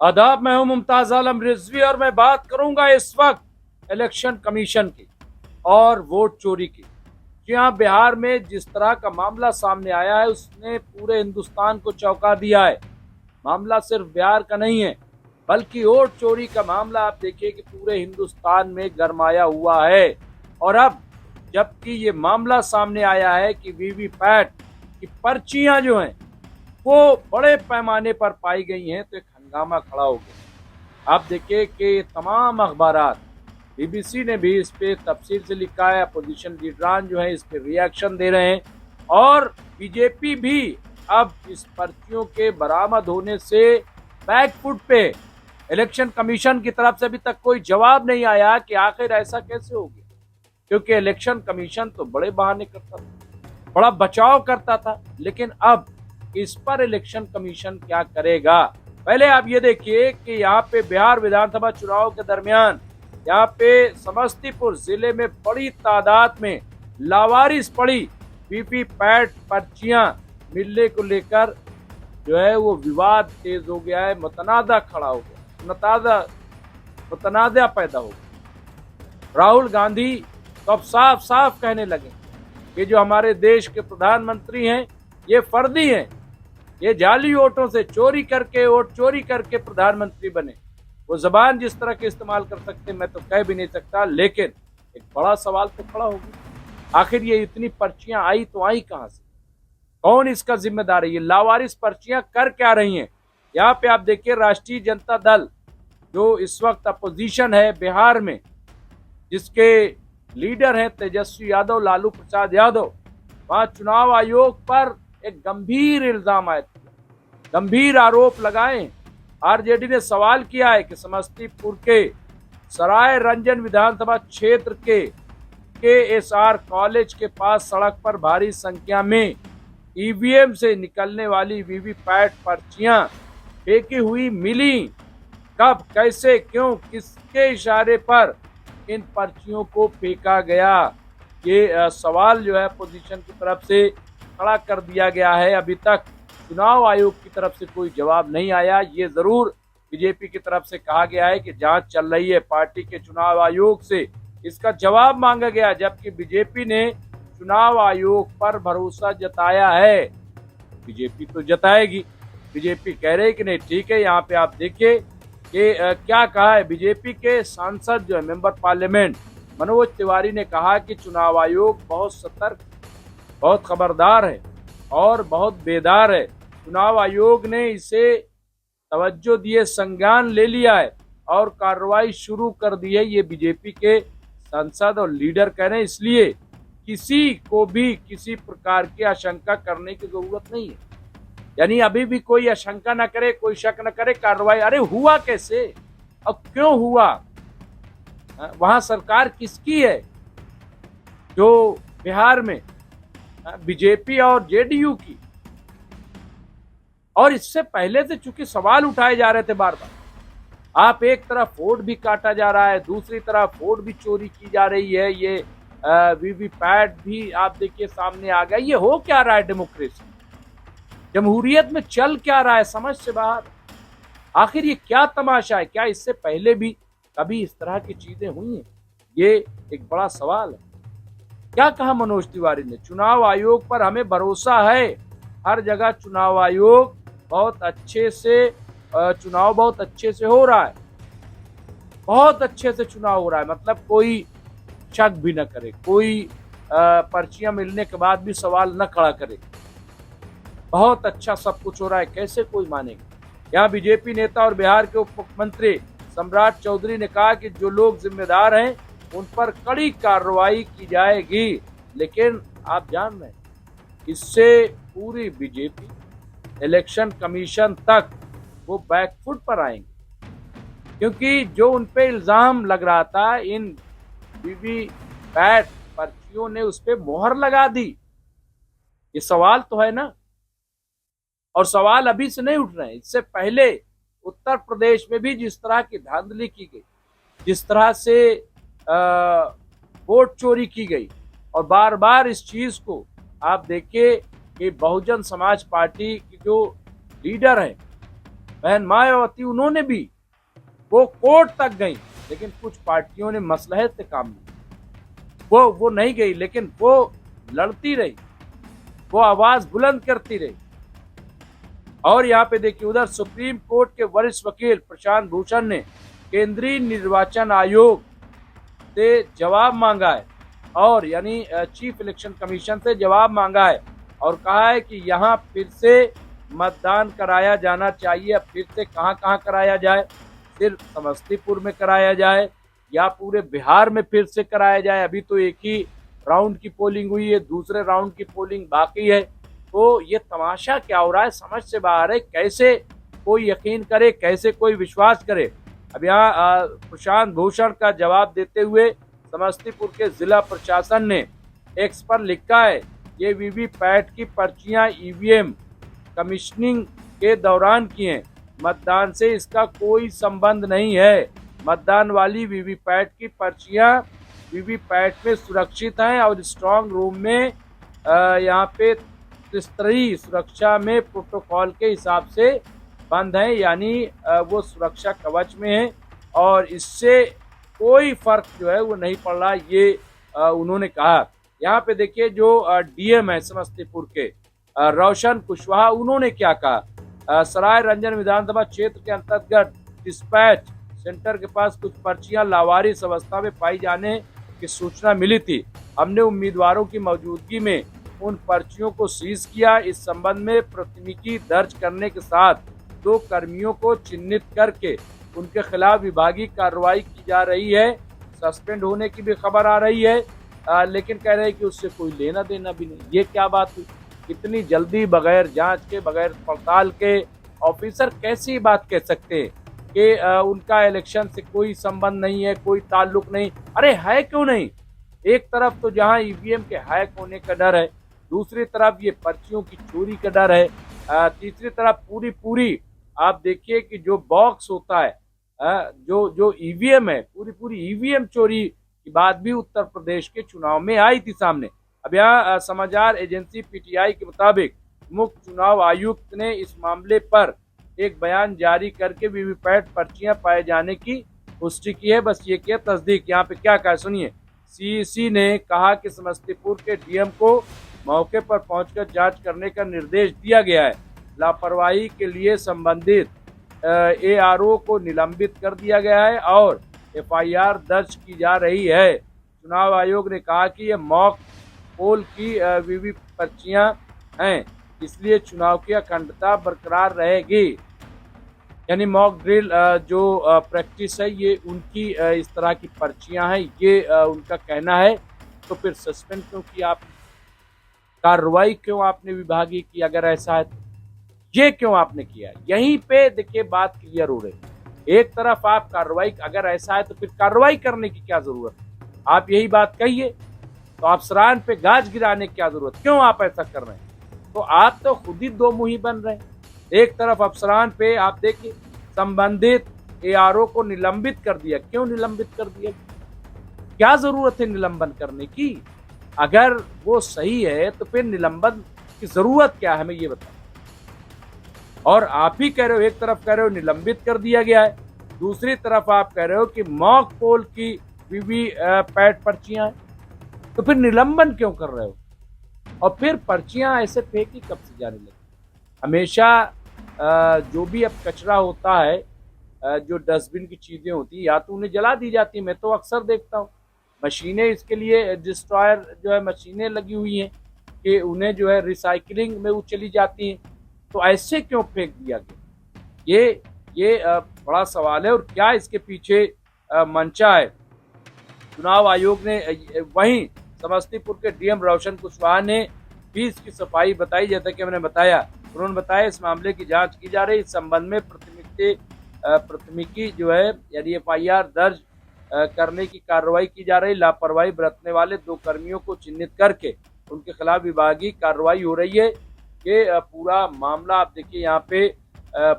आदाब, मैं हूं मुमताज आलम रिजवी और मैं बात करूंगा इस वक्त इलेक्शन कमीशन की और वोट चोरी की। जी हाँ, बिहार में जिस तरह का मामला सामने आया है उसने पूरे हिंदुस्तान को चौंका दिया है। मामला सिर्फ बिहार का नहीं है, बल्कि वोट चोरी का मामला आप देखिए कि पूरे हिंदुस्तान में गरमाया हुआ है। और अब जबकि ये मामला सामने आया है कि वीवीपैट की पर्चियां जो हैं वो बड़े पैमाने पर पाई गई हैं, तो एक हंगामा खड़ा हो गया। आप देखिए कि तमाम अखबारात, बीबीसी ने भी इस पे तफसील से लिखा है, अपोजिशन लीडरान जो है इस पे रिएक्शन दे रहे हैं और बीजेपी भी अब इस पर्चियों के बरामद होने से बैकफुट पे। इलेक्शन कमीशन की तरफ से अभी तक कोई जवाब नहीं आया कि आखिर ऐसा कैसे हो गया, क्योंकि इलेक्शन कमीशन तो बड़े बहाने करता था, बड़ा बचाव करता था, लेकिन अब इस पर इलेक्शन कमीशन क्या करेगा। पहले आप ये देखिए कि यहाँ पे बिहार विधानसभा चुनाव के दरमियान यहाँ पे समस्तीपुर जिले में बड़ी तादाद में लावारिस पड़ी वीवीपैट पर्चियां मिलने को लेकर जो है वो विवाद तेज हो गया है, मुतनादा खड़ा हो गया, मुतनादा पैदा हो गया। राहुल गांधी तो अब साफ साफ कहने लगे कि जो हमारे देश के प्रधानमंत्री हैं ये फर्जी हैं, ये जाली वोटों से वोट चोरी करके प्रधानमंत्री बने। वो जबान जिस तरह के इस्तेमाल कर सकते मैं तो कह भी नहीं सकता, लेकिन एक बड़ा सवाल तो खड़ा हो गया, आखिर ये इतनी पर्चियां आई तो आई कहां से, कौन इसका जिम्मेदार है, ये लावारिस पर्चियां कर क्या रही हैं। यहाँ पे आप देखिए राष्ट्रीय जनता दल जो इस वक्त अपोजिशन है बिहार में, जिसके लीडर हैं तेजस्वी यादव, लालू प्रसाद यादव, वहां चुनाव आयोग पर एक गंभीर इल्जाम आए, गंभीर आरोप लगाए। आरजेडी ने सवाल किया है कि समस्तीपुर के सराय रंजन विधानसभा क्षेत्र के एसआर कॉलेज के पास सड़क पर भारी संख्या में ईवीएम से निकलने वाली वीवीपैट पर्चियां फेंकी हुई मिली, कब, कैसे, क्यों, किसके इशारे पर इन पर्चियों को फेंका गया, ये सवाल जो है पोजीशन की तरफ से खड़ा कर दिया गया है। अभी तक चुनाव आयोग की तरफ से कोई जवाब नहीं आया। ये जरूर बीजेपी की तरफ से कहा गया है कि जांच चल रही है, पार्टी के चुनाव आयोग से इसका जवाब मांगा गया, जबकि बीजेपी ने चुनाव आयोग पर भरोसा जताया है। बीजेपी तो जताएगी, बीजेपी कह रही कि नहीं ठीक है। यहाँ पे आप देखिए कि क्या कहा है बीजेपी के सांसद जो है मेंबर पार्लियामेंट मनोज तिवारी ने कहा कि चुनाव आयोग बहुत सतर्क, बहुत खबरदार है और बहुत बेदार है। चुनाव आयोग ने इसे तवज्जो दिए संज्ञान ले लिया है और कार्रवाई शुरू कर दी है, ये बीजेपी के सांसद और लीडर कह रहे हैं। इसलिए किसी को भी किसी प्रकार की आशंका करने की जरूरत नहीं है, यानी अभी भी कोई आशंका न करे, कोई शक न करे, कार्रवाई। अरे हुआ कैसे और क्यों हुआ, वहां सरकार किसकी है, जो बिहार में बीजेपी और जेडीयू की। और इससे पहले से चूंकि सवाल उठाए जा रहे थे बार बार, आप एक तरफ वोट भी काटा जा रहा है, दूसरी तरफ वोट भी चोरी की जा रही है, ये वीवीपैट भी आप देखिए सामने आ गया। ये हो क्या रहा है, डेमोक्रेसी, जमहूरियत में चल क्या रहा है, समझ से बाहर। आखिर ये क्या तमाशा है, क्या इससे पहले भी कभी इस तरह की चीजें हुई हैं, ये एक बड़ा सवाल है। क्या कहा मनोज तिवारी ने, चुनाव आयोग पर हमें भरोसा है, हर जगह चुनाव आयोग बहुत अच्छे से, चुनाव बहुत अच्छे से हो रहा है, बहुत अच्छे से चुनाव हो रहा है, मतलब कोई शक भी न करे, कोई पर्चियां मिलने के बाद भी सवाल न खड़ा करे, बहुत अच्छा सब कुछ हो रहा है, कैसे कोई मानेगा। यहाँ बीजेपी नेता और बिहार के उप मुख्यमंत्री सम्राट चौधरी ने कहा कि जो लोग जिम्मेदार हैं उन पर कड़ी कार्रवाई की जाएगी, लेकिन आप जान रहे हैं इससे पूरी बीजेपी, इलेक्शन कमीशन तक वो बैकफुट पर आएंगे, क्योंकि जो उन पे इल्जाम लग रहा था, इन वीवीपैट पर्चियों ने उस पर मोहर लगा दी। ये सवाल तो है ना, और सवाल अभी से नहीं उठ रहे हैं, इससे पहले उत्तर प्रदेश में भी जिस तरह की धांधली की गई, जिस तरह से वोट चोरी की गई, और बार बार इस चीज को आप देखिए कि बहुजन समाज पार्टी की जो लीडर है बहन मायावती उन्होंने भी वो कोर्ट तक गई, लेकिन कुछ पार्टियों ने मसलहत से काम लिया। वो नहीं गई, लेकिन वो लड़ती रही, वो आवाज बुलंद करती रही। और यहाँ पे देखिए, उधर सुप्रीम कोर्ट के वरिष्ठ वकील प्रशांत भूषण ने केंद्रीय निर्वाचन आयोग से जवाब मांगा है, और यानी चीफ इलेक्शन कमीशन से जवाब मांगा है, और कहा है कि यहाँ फिर से मतदान कराया जाना चाहिए। अब फिर से कहाँ कहाँ कराया जाए, सिर्फ समस्तीपुर में कराया जाए या पूरे बिहार में फिर से कराया जाए? अभी तो एक ही राउंड की पोलिंग हुई है, दूसरे राउंड की पोलिंग बाकी है। तो ये तमाशा क्या हो रहा है, समझ से बाहर है। कैसे कोई यकीन करे, कैसे कोई विश्वास करे? अब यहाँ प्रशांत भूषण का जवाब देते हुए समस्तीपुर के जिला प्रशासन ने एक्स पर लिखा है, ये वीवीपैट की पर्चियां ईवीएम कमीशनिंग के दौरान की हैं, मतदान से इसका कोई संबंध नहीं है। मतदान वाली वीवीपैट की पर्चियां वीवीपैट में सुरक्षित हैं और स्ट्रांग रूम में यहाँ पे त्रिस्तरीय सुरक्षा में प्रोटोकॉल के हिसाब से बंद हैं, यानी वो सुरक्षा कवच में है और इससे कोई फर्क जो है वो नहीं पड़ रहा, ये उन्होंने कहा। यहाँ पे देखिए, जो डीएम है समस्तीपुर के रोशन कुशवाहा, उन्होंने क्या कहा? सराय रंजन विधानसभा क्षेत्र के अंतर्गत डिस्पैच सेंटर के पास कुछ पर्चियां लावारिस अवस्था में पाई जाने की सूचना मिली थी। हमने उम्मीदवारों की मौजूदगी में उन पर्चियों को सीज किया। इस संबंध में प्राथमिकी दर्ज करने के साथ 2 कर्मियों को चिन्हित करके उनके खिलाफ विभागीय कार्रवाई की जा रही है। सस्पेंड होने की भी खबर आ रही है, लेकिन कह रहे हैं कि उससे कोई लेना देना भी नहीं। ये क्या बात हुई? इतनी जल्दी, बगैर जांच के, बगैर पड़ताल के ऑफिसर कैसी बात कह सकते हैं कि उनका इलेक्शन से कोई संबंध नहीं है, कोई ताल्लुक नहीं? अरे है क्यों नहीं? एक तरफ तो जहां ईवीएम के हैक होने का डर है, दूसरी तरफ ये पर्चियों की चोरी का डर है, तीसरी तरफ पूरी आप देखिए कि जो बॉक्स होता है, जो ईवीएम है, पूरी ईवीएम चोरी की बात भी उत्तर प्रदेश के चुनाव में आई थी सामने। अब यहाँ समाचार एजेंसी पीटीआई के मुताबिक मुख्य चुनाव आयुक्त ने इस मामले पर एक बयान जारी करके वीवीपैट पर्चियां पाए जाने की पुष्टि की है। बस ये किया तस्दीक। यहाँ पे क्या कहा सुनिए। सीईसी ने कहा कि समस्तीपुर के डीएम को मौके पर पहुंचकर जांच करने का निर्देश दिया गया है। लापरवाही के लिए संबंधित एआरओ को निलंबित कर दिया गया है और एफआईआर दर्ज की जा रही है। चुनाव आयोग ने कहा कि ये मॉक पोल की वीवी पर्चियां हैं, इसलिए चुनाव की अखंडता बरकरार रहेगी। यानी मॉक ड्रिल जो प्रैक्टिस है, ये उनकी इस तरह की पर्चियां हैं, ये उनका कहना है। तो फिर सस्पेंड क्यों किया आपने? कार्रवाई क्यों आपने विभागीय की अगर ऐसा है तो? ये क्यों आपने किया? यहीं पे देखिए बात क्लियर हो रही है। एक तरफ आप कार्रवाई, अगर ऐसा है तो फिर कार्रवाई करने की क्या जरूरत है? आप यही बात कहिए। तो अफसरान पे गाज गिराने की क्या जरूरत? क्यों आप ऐसा कर रहे हैं? तो आप तो खुद ही दो मुही बन रहे हैं। एक तरफ अफसरान पे आप देखिए संबंधित एआरओ को निलंबित कर दिया। क्यों निलंबित कर दिया? क्या जरूरत है निलंबन करने की? अगर वो सही है तो फिर निलंबन की जरूरत क्या है, हमें ये बताओ। और आप ही कह रहे हो, एक तरफ कह रहे हो निलंबित कर दिया गया है, दूसरी तरफ आप कह रहे हो कि मॉक पोल की वीवीपैट पर्चियां हैं, तो फिर निलंबन क्यों कर रहे हो? और फिर पर्चियां ऐसे फेंकी कब से जाने लगी? हमेशा जो भी अब कचरा होता है, जो डस्टबिन की चीजें होती है, या तो उन्हें जला दी जाती है। मैं तो अक्सर देखता हूँ मशीनें इसके लिए, डिस्ट्रॉयर जो है मशीनें लगी हुई हैं कि उन्हें जो है रिसाइकलिंग में वो चली जाती हैं। तो ऐसे क्यों फेंक दिया गया? ये बड़ा सवाल है। और क्या इसके पीछे मंशा है? चुनाव आयोग ने वहीं समस्तीपुर के डीएम रोशन कुशवाहा ने फीस की सफाई बताई। जैसा कि हमने बताया, उन्होंने बताया इस मामले की जांच की जा रही। इस संबंध में प्राथमिकी जो है यानी एफआईआर दर्ज करने की कार्रवाई की जा रही। लापरवाही बरतने वाले 2 कर्मियों को चिन्हित करके उनके खिलाफ विभागीय कार्रवाई हो रही है। कि पूरा मामला आप देखिए यहाँ पे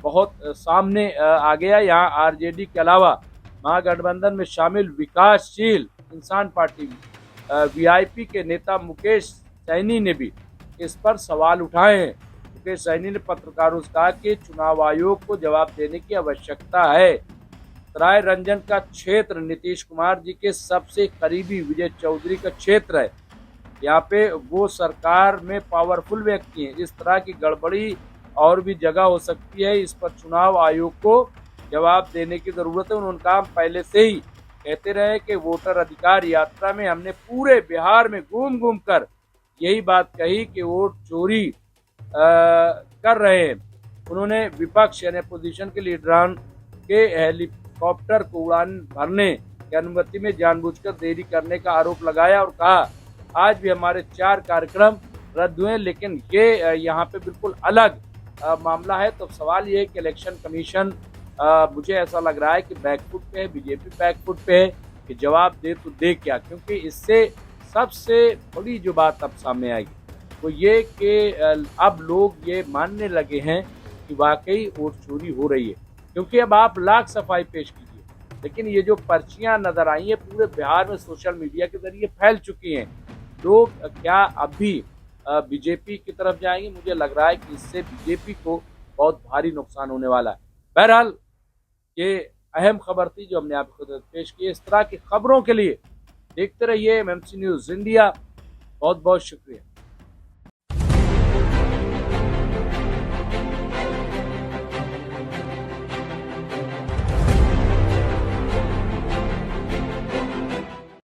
बहुत सामने आ गया। यहाँ आरजेडी के अलावा महागठबंधन में शामिल विकासशील इंसान पार्टी वीआईपी के नेता मुकेश सैनी ने भी इस पर सवाल उठाए हैं। मुकेश सहनी ने पत्रकारों से कहा कि चुनाव आयोग को जवाब देने की आवश्यकता है। राय रंजन का क्षेत्र नीतीश कुमार जी के सबसे करीबी विजय चौधरी का क्षेत्र है। यहाँ पे वो सरकार में पावरफुल व्यक्ति हैं। इस तरह की गड़बड़ी और भी जगह हो सकती है, इस पर चुनाव आयोग को जवाब देने की जरूरत है। उन्होंने कहा पहले से ही कहते रहे कि वोटर अधिकार यात्रा में हमने पूरे बिहार में घूम घूम कर यही बात कही कि वोट चोरी कर रहे हैं। उन्होंने विपक्ष यानी अपोजिशन के लीडरान के हेलीकॉप्टर को उड़ान भरने की अनुमति में जानबूझकर देरी करने का आरोप लगाया और कहा आज भी हमारे 4 कार्यक्रम रद्द हुए, लेकिन ये यहाँ पे बिल्कुल अलग मामला है। तो सवाल ये है कि इलेक्शन कमीशन मुझे ऐसा लग रहा है कि बैकफुट पे है, बीजेपी बैकफुट पे है कि जवाब दे तो दे क्या, क्योंकि इससे सबसे बड़ी जो बात अब सामने आएगी वो ये कि अब लोग ये मानने लगे हैं कि वाकई वोट चोरी हो रही है। क्योंकि अब आप लाख सफाई पेश कीजिए, लेकिन ये जो पर्चियां नजर आई हैं पूरे बिहार में सोशल मीडिया के जरिए फैल चुकी हैं। लोग क्या अब भी बीजेपी की तरफ जाएंगे? मुझे लग रहा है कि इससे बीजेपी को बहुत भारी नुकसान होने वाला है। बहरहाल ये अहम खबर थी जो हमने आपको पेश की। इस तरह की खबरों के लिए देखते रहिए एमएमसी न्यूज़ इंडिया। बहुत बहुत शुक्रिया।